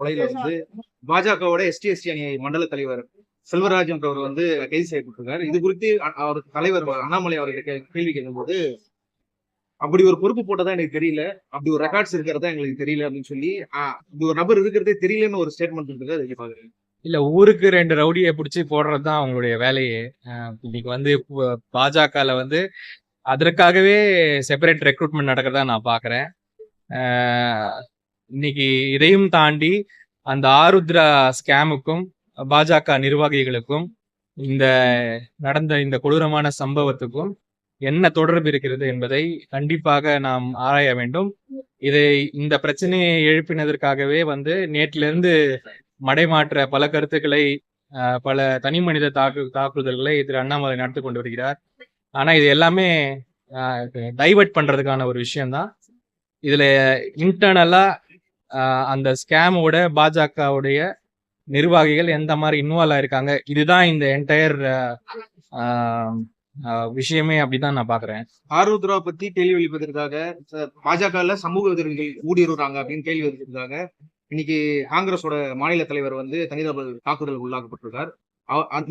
கொலையில வந்து பாஜகவோட எஸ்டி அணி மண்டல தலைவர் செல்வராஜ் என்றவர் வந்து கைது செய்யப்பட்டிருக்காரு. இது குறித்து அவர் தலைவர் அண்ணாமலை அவர்கிட்ட கேள்வி கேட்கும்போது, அப்படி ஒரு பொறுப்பு போட்டதா எனக்கு தெரியல, அப்படி ஒரு ரெக்கார்ட்ஸ் இருக்கிறதா எங்களுக்கு தெரியல அப்படின்னு சொல்லி இப்படி ஒரு நபர் இருக்கிறதே தெரியலன்னு ஒரு ஸ்டேட்மெண்ட் இருக்கு. அது பாக்குறேன். இல்ல, ஊருக்கு 2 ரவுடியை பிடிச்சி போடுறதுதான் அவங்களுடைய வேலையே. இன்னைக்கு வந்து பாஜகல வந்து அதற்காகவே செப்பரேட் ரெக்ரூட்மெண்ட் நடக்கிறதா நான் பாக்குறேன். இன்னைக்கு இதையும் தாண்டி அந்த ஆருத்ரா ஸ்கேமுக்கும் பாஜக நிர்வாகிகளுக்கும் இந்த நடந்த இந்த கொடூரமான சம்பவத்துக்கும் என்ன தொடர்பு இருக்கிறது என்பதை கண்டிப்பாக நாம் ஆராய வேண்டும். இந்த பிரச்சனையை எழுப்பினதற்காகவே வந்து நேற்றிலிருந்து மடைமாற்ற பல கருத்துக்களை, பல தனி மனித தாக்குதல்களை திரு அண்ணாமலை நடத்தி கொண்டு வருகிறார். ஆனா இது எல்லாமே டைவர்ட் பண்றதுக்கான ஒரு விஷயம்தான். இதுல இன்டர்னலா அந்த ஸ்கேமோட பாஜகவுடைய நிர்வாகிகள் எந்த மாதிரி இன்வால்வ் ஆயிருக்காங்க, இதுதான் இந்த என்டையர் விஷயமே அப்படிதான் நான் பாக்குறேன். ஆருத்ரா பத்தி கேள்வி எழுப்பதற்காக பாஜக சமூக விரோதிகள் ஊடுருவாங்க அப்படின்னு கேள்வி எழுப்பதற்காக இன்னைக்கு காங்கிரஸோட மாநில தலைவர் வந்து தனிநபர் தாக்குதல் உள்ளாக்கப்பட்டிருக்கார்.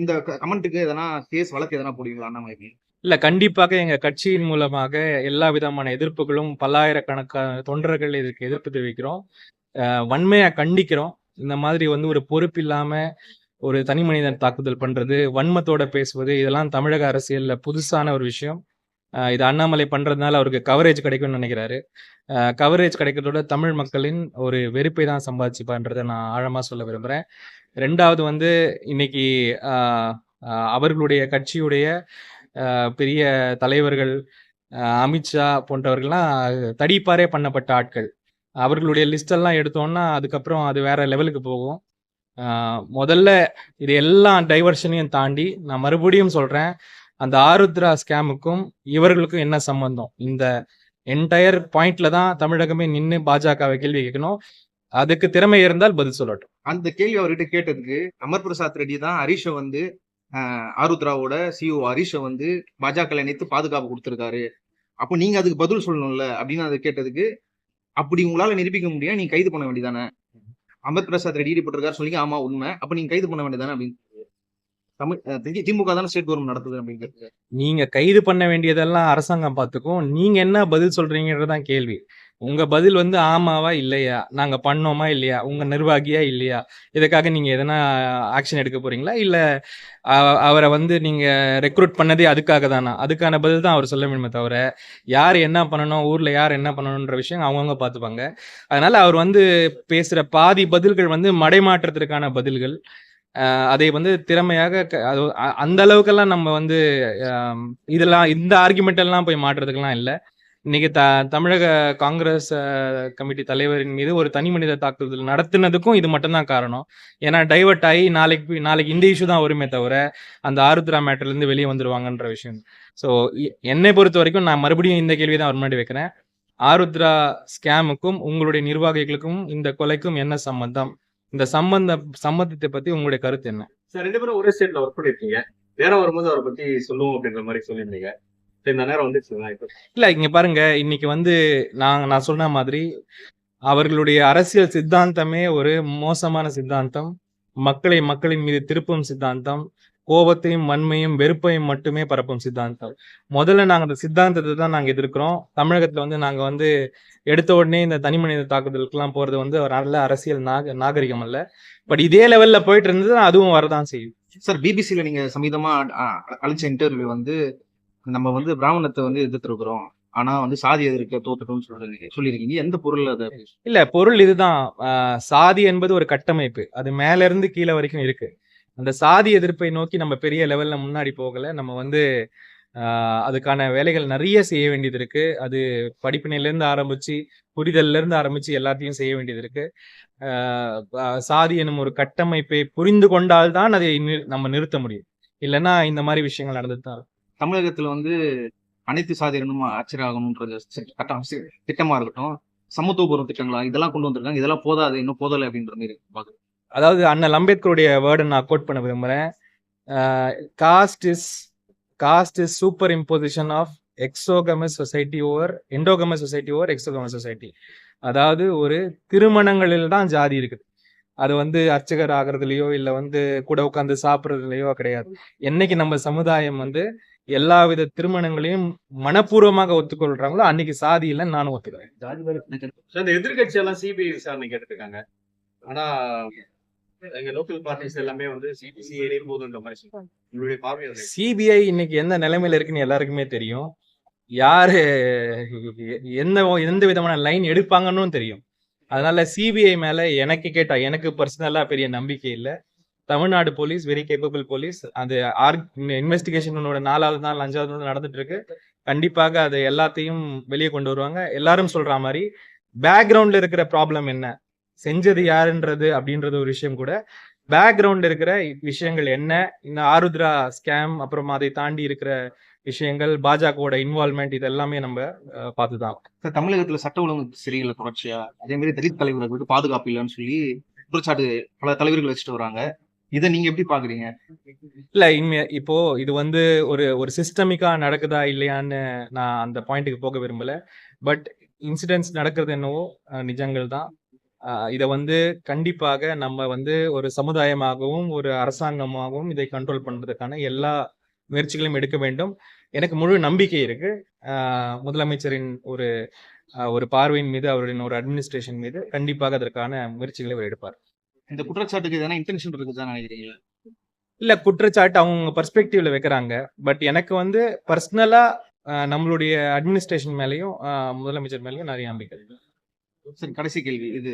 இந்த கமெண்ட்டுக்கு எதனா கேஸ் வழக்கு எதனா போடுவீங்களா அண்ணாமலை? இல்ல, கண்டிப்பாக எங்க கட்சியின் மூலமாக எல்லா விதமான எதிர்ப்புகளும், பல்லாயிரக்கணக்கான தொண்டர்கள் இதுக்கு எதிர்ப்பு தெரிவிக்கிறோம், வன்மையா கண்டிக்கிறோம். இந்த மாதிரி வந்து ஒரு பொறுப்பு இல்லாம ஒரு தனி மனிதன் தாக்குதல் பண்றது, வன்மத்தோட பேசுவது, இதெல்லாம் தமிழக அரசியல்ல புதுசான ஒரு விஷயம். இது அண்ணாமலை பண்றதுனால அவருக்கு கவரேஜ் கிடைக்கும்னு நினைக்கிறாரு. கவரேஜ் கிடைக்கிறதோட தமிழ் மக்களின் ஒரு வெறுப்பை தான் சம்பாதிச்சுப்பான்றதை நான் ஆழமா சொல்ல விரும்புறேன். 2வது வந்து இன்னைக்கு அவர்களுடைய கட்சியுடைய பெரிய தலைவர்கள், அமித்ஷா போன்றவர்கள்லாம் தடிப்பாரே பண்ணப்பட்ட ஆட்கள். அவர்களுடைய லிஸ்ட் எல்லாம் எடுத்தோம்னா அதுக்கப்புறம் அது வேற லெவலுக்கு போகும். முதல்ல இது எல்லாம் டைவர்ஷனையும் தாண்டி நான் மறுபடியும் சொல்றேன், அந்த ஆருத்ரா ஸ்கேமுக்கும் இவர்களுக்கும் என்ன சம்பந்தம்? இந்த என்டையர் பாயிண்ட்ல தான் தமிழகமே நின்று பாஜகவை கேள்வி கேட்கணும். அதுக்கு திறமை இருந்தால் பதில் சொல்லட்டும். அந்த கேள்வி அவர்கிட்ட கேட்டதுக்கு அமர் பிரசாத் ரெட்டி தான் ஹரீஷை வந்து ஆருத்ராவோட சிஓ ஹரீஷை வந்து பாஜக இணைத்து பாதுகாப்பு கொடுத்திருக்காரு, அப்போ நீங்க அதுக்கு பதில் சொல்லணும்ல அப்படின்னு அதை கேட்டதுக்கு, அப்படி உங்களால நிரூபிக்க முடியாது, நீங்க கைது பண்ண வேண்டியதானே, அமர் பிரசாத் ரெட்டி போட்டிருக்காரு சொல்லி, ஆமா உண்மை, அப்ப நீங்க கைது பண்ண வேண்டியதானே அப்படின்னு. திமுக தானே ஸ்டேட் கவர்மெண்ட் நடத்துது அப்படின்னு. நீங்க கைது பண்ண வேண்டியதெல்லாம் அரசாங்கம் பார்த்துக்கும், நீங்க என்ன பதில் சொல்றீங்கன்றதான் கேள்வி. உங்க பதில் வந்து ஆமாவா இல்லையா, நாங்க பண்ணோமா இல்லையா, உங்க நிர்வாகியா இல்லையா, இதுக்காக நீங்க எதனா ஆக்ஷன் எடுக்க போறீங்களா, இல்ல அவரை வந்து நீங்க ரெக்ரூட் பண்ணதே அதுக்காக தானா, அதுக்கான பதில் தான் அவர் சொல்ல வேண்டுமே தவிர யார் என்ன பண்ணணும், ஊர்ல யார் என்ன பண்ணணும்ன்ற விஷயம் அவங்கவுங்க பார்த்துப்பாங்க. அதனால அவர் வந்து பேசுற பாதி பதில்கள் வந்து மடைமாற்றத்திற்கான பதில்கள். அதை வந்து திறமையாக அந்த அளவுக்கெல்லாம் நம்ம வந்து இதெல்லாம் இந்த ஆர்குமெண்ட் எல்லாம் போய் மாற்றுறதுக்கெல்லாம் இல்லை. இன்னைக்கு தமிழக காங்கிரஸ் கமிட்டி தலைவரின் மீது ஒரு தனி மனித தாக்குதல் நடத்தினதுக்கும் இது மட்டும்தான் காரணம். ஏன்னா டைவர்ட் ஆகி நாளைக்கு இந்த இஷ்யூ தான் வருமே தவிர அந்த ஆருத்ரா மேட்டர்ல இருந்து வெளியே வந்துருவாங்கன்ற விஷயம். ஸோ என்னை பொறுத்த வரைக்கும் நான் மறுபடியும் இந்த கேள்வி தான் அவர் முன்னாடி வைக்கிறேன், ஆருத்ரா ஸ்கேமுக்கும் உங்களுடைய நிர்வாகிகளுக்கும் இந்த கொலைக்கும் என்ன சம்பந்தம்? இந்த சம்பந்தத்தை பத்தி உங்களுடைய கருத்து என்ன? சார், 2 பேரும் ஒரே ஸ்டேட்ல ஒர்க் பண்ணிருக்கீங்க, நேரம் வரும்போது அவரை பத்தி சொல்லுவோம் அப்படின்ற மாதிரி சொல்லியிருந்தீங்க. இந்த நேரம் வந்துச்சு இல்ல, இங்க பாருங்க, இன்னைக்கு வந்து நான் சொன்ன மாதிரி அவர்களுடைய அரசியல் சித்தாந்தமே ஒரு மோசமான சித்தாந்தம், மக்களின் மீது திருப்பும் சித்தாந்தம், கோபத்தையும் வன்மையும் வெறுப்பையும் மட்டுமே பரப்பும் சித்தாந்தம். முதல்ல நாங்க அந்த சித்தாந்தத்தை தான் நாங்க எதிர்க்கிறோம். தமிழகத்துல வந்து நாங்க வந்து எடுத்த உடனே இந்த தனி மனித தாக்குதலுக்குலாம் போறது வந்து ஒரு நல்ல அரசியல் நாகரிகம் அல்ல. பட் இதே லெவல்ல போயிட்டு இருந்தது, அதுவும் வரதான் செய்யும். சார், பிபிசில நீங்க சமீபமா அழிச்ச இன்டர்வியூ வந்து நம்ம வந்து பிராமணத்தை வந்து எதிர்த்திருக்கிறோம், ஆனா வந்து சாதி எதிர்க்க தோத்துட்டோம்னு சொல்லியிருக்கீங்க. எந்த பொருள் அது? இல்ல, பொருள் இதுதான். சாதி என்பது ஒரு கட்டமைப்பு, அது மேல இருந்து கீழே வரைக்கும் இருக்கு. அந்த சாதி எதிர்ப்பை நோக்கி நம்ம பெரிய லெவல்ல முன்னாடி போகல. நம்ம வந்து அதுக்கான வேலைகள் நிறைய செய்ய வேண்டியது இருக்கு. அது படிப்பினையில இருந்து ஆரம்பிச்சு, புரிதல்ல இருந்து ஆரம்பிச்சு எல்லாத்தையும் செய்ய வேண்டியது இருக்கு. சாதி எனும் ஒரு கட்டமைப்பை புரிந்து கொண்டால்தான் அதை நம்ம நிறுத்த முடியும். இல்லைன்னா இந்த மாதிரி விஷயங்கள் நடந்துதான். தமிழகத்துல வந்து அனைத்து சாதியினரும் ஆச்சரியாகணும்ன்றது திட்டமா இருக்கட்டும், சமத்துவபூர்வ திட்டங்களா இதெல்லாம் கொண்டு வந்திருக்காங்க, இதெல்லாம் போதாது, இன்னும் போதலை அப்படின்ற மாதிரி பாக்குறேன். அதாவது அண்ணல் அம்பேத்கருடைய வேர்டை நான் கோட் பண்ண விரும்புறேன். Caste is superimposition of exogamous society over endogamous society over exogamous society. அதாவது ஒரு திருமணங்களில் தான் ஜாதி இருக்குது. அது வந்து அர்ச்சகர் ஆகுறதுலயோ இல்ல வந்து கூட உட்கார்ந்து சாப்பிடுறதுலயோ கிடையாது. என்னைக்கு நம்ம சமுதாயம் வந்து எல்லாவித திருமணங்களையும் மனப்பூர்வமாக ஒத்துக்கொள்றாங்களோ அன்னைக்கு சாதி இல்லைன்னு நானும் ஒத்துக்கிறேன். So, இந்த எதிர்க்கட்சி எல்லாம் சிபிஐ விசாரணை கேட்டுருக்காங்க. ஆனா எங்க லோக்கல் பார்ட்டிஸ் எல்லாமே வந்து சிபிசிஐடி போதுன்ற மாதிரி சொல்றாங்க. உங்களுடைய பார்வை அதுல எப்படி? சிபிஐ இன்னைக்கு எந்த நிலைமையில இருக்குன்னு எல்லாருக்குமே தெரியும். யாரு எந்த விதமான லைன் எடுப்பாங்கன்னு தெரியும். அதனால சிபிஐ மேல எனக்கு பர்சனலா பெரிய நம்பிக்கை இல்ல. Tamil Nadu police very capable police. அது இன்வெஸ்டிகேஷனோட 4வது நாள் 5வது நாள் நடந்துட்டு இருக்கு. கண்டிப்பாக அது எல்லாத்தையும் வெளியே கொண்டு வருவாங்க. எல்லாரும் சொல்ற மாதிரி பேக்ரவுண்ட்ல இருக்கிற ப்ராப்ளம் என்ன, செஞ்சது யாருன்றது அப்படின்றது ஒரு விஷயம் கூட, பேக்ரவுண்ட்ல இருக்கிற விஷயங்கள் என்ன, இந்த ஆருத்ரா ஸ்கேம் அப்புறம் அதை தாண்டி இருக்கிற விஷயங்கள், பாஜகவோட இன்வால்மெண்ட், இது எல்லாமே நம்ம பார்த்துதான். சார், தமிழகத்துல சட்ட ஒழுங்கு சரியில்லை தொடர்ச்சியா. அதே மாதிரி தலித் தலைவர்களுக்கு பாதுகாப்பு இல்லைன்னு சொல்லி குற்றச்சாட்டு பல தலைவர்கள் வச்சுட்டு வராங்க. இதை நீங்க எப்படி பாக்குறீங்க? இல்ல இப்போ இது வந்து ஒரு சிஸ்டமிக்கா நடக்குதா இல்லையான்னு நான் அந்த பாயிண்ட்டுக்கு போக விரும்பல. பட் இன்சிடென்ட்ஸ் நடக்கிறது என்னவோ நிஜங்கள் தான். இதை வந்து கண்டிப்பாக நம்ம வந்து ஒரு சமுதாயமாகவும் ஒரு அரசாங்கமாகவும் இதை கண்ட்ரோல் பண்றதுக்கான எல்லா முயற்சிகளையும் எடுக்க வேண்டும். எனக்கு முழு நம்பிக்கை இருக்கு. முதலமைச்சரின் ஒரு பார்வையின் மீது, அவருடைய ஒரு அட்மினிஸ்ட்ரேஷன் மீது கண்டிப்பாக அதற்கான முயற்சிகளை அவர் எடுப்பார். இந்த குற்றச்சாட்டுக்கு எதனா இன்டென்ஷன் இருக்குதான் நினைக்கிறீங்களா? இல்ல, குற்றச்சாட்டு அவங்க பெர்ஸ்பெக்டிவ்ல வைக்கிறாங்க. பட் எனக்கு வந்து பர்சனலா நம்மளுடைய அட்மினிஸ்ட்ரேஷன் மேலயும் முதலமைச்சர் மேலயும் நிறைய நம்பிக்கை இருக்கு. சரி, கடைசி கேள்வி. இது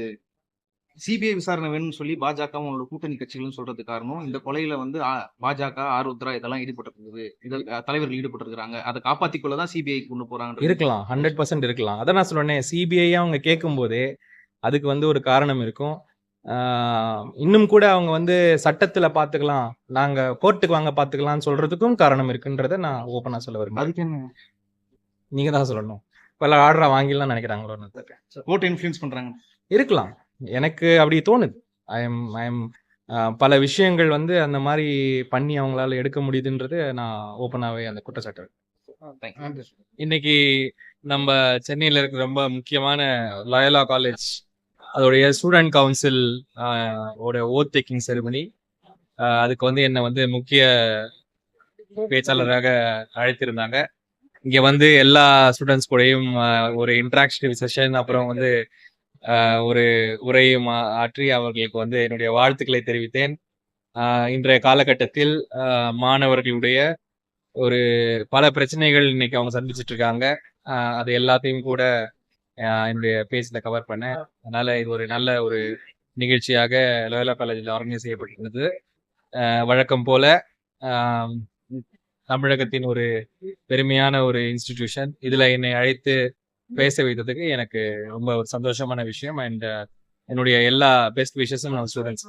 சிபிஐ விசாரணை வேணும்னு சொல்லி பாஜக அவங்களோட கூட்டணி கட்சிகளும் சொல்றது காரணம், இந்த கொலையில வந்து பாஜக, ஆருத்ரா இதெல்லாம் ஈடுபட்டிருக்குது, இதில் தலைவர்கள் ஈடுபட்டிருக்கிறாங்க. அதை காப்பாத்திக் கொள்ளதான் சிபிஐ கொண்டு போறாங்க. இருக்கலாம், 100% இருக்கலாம். அதான் நான் சொல்றேன், சிபிஐ அவங்க கேட்கும் போதே அதுக்கு வந்து ஒரு காரணம் இருக்கும். இன்னும் கூட அவங்க வந்து சட்டத்துல பாத்துக்கலாம், நாங்க கோர்ட்டுக்கு வாங்க பாத்துக்கலாம்னு சொல்றதுக்கும் காரணம் இருக்குன்றத நான் ஓப்பனா சொல்ல விரும்புறேன். அதுக்கு என்ன? நீங்க தான் சொல்லணும். பல ஆர்டரா வாங்கிடலாம் நினைக்கிறாங்களோ? கோர்ட் இன்ஃப்ளூயன்ஸ் பண்றாங்க. இருக்கலாம், எனக்கு அப்படி தோணுது. ஐஎம் பல விஷயங்கள் வந்து அந்த மாதிரி பண்ணி அவங்களால எடுக்க முடியுதுன்றது நான் ஓப்பனாவே அந்த குற்றச்சாட்டு. இன்னைக்கு நம்ம சென்னையில இருக்கிற ரொம்ப முக்கியமான லயோலா காலேஜ் அதோடைய student council oath taking ceremony, அதுக்கு வந்து என்னை வந்து முக்கிய பேச்சாளராக அழைத்திருந்தாங்க. இங்க வந்து எல்லா ஸ்டூடெண்ட்ஸ் கூடயும் ஒரு இன்டராக்டிவ் செஷன், அப்புறம் வந்து ஒரு உரையும் ஆற்றி அவர்களுக்கு வந்து என்னுடைய வாழ்த்துக்களை தெரிவித்தேன். இன்றைய காலகட்டத்தில் மாணவர்களுடைய ஒரு பல பிரச்சனைகள் இன்னைக்கு அவங்க சந்திச்சுட்டு இருக்காங்க. அது எல்லாத்தையும் கூட என்னுடைய பேஜ்ல கவர் பண்ணேன். அதனால இது ஒரு நல்ல ஒரு நிகழ்ச்சியாக லயோலா காலேஜில் ஆர்கனைஸ் செய்யப்பட்டிருந்தது. வழக்கம் போல தமிழகத்தின் ஒரு பெருமையான ஒரு இன்ஸ்டிடியூஷன் இதுல என்னை அழைத்து பேச வைத்ததுக்கு எனக்கு ரொம்ப ஒரு சந்தோஷமான விஷயம். அண்ட் என்னுடைய எல்லா பெஸ்ட் விஷஸும் நம்ம ஸ்டூடெண்ட்ஸ்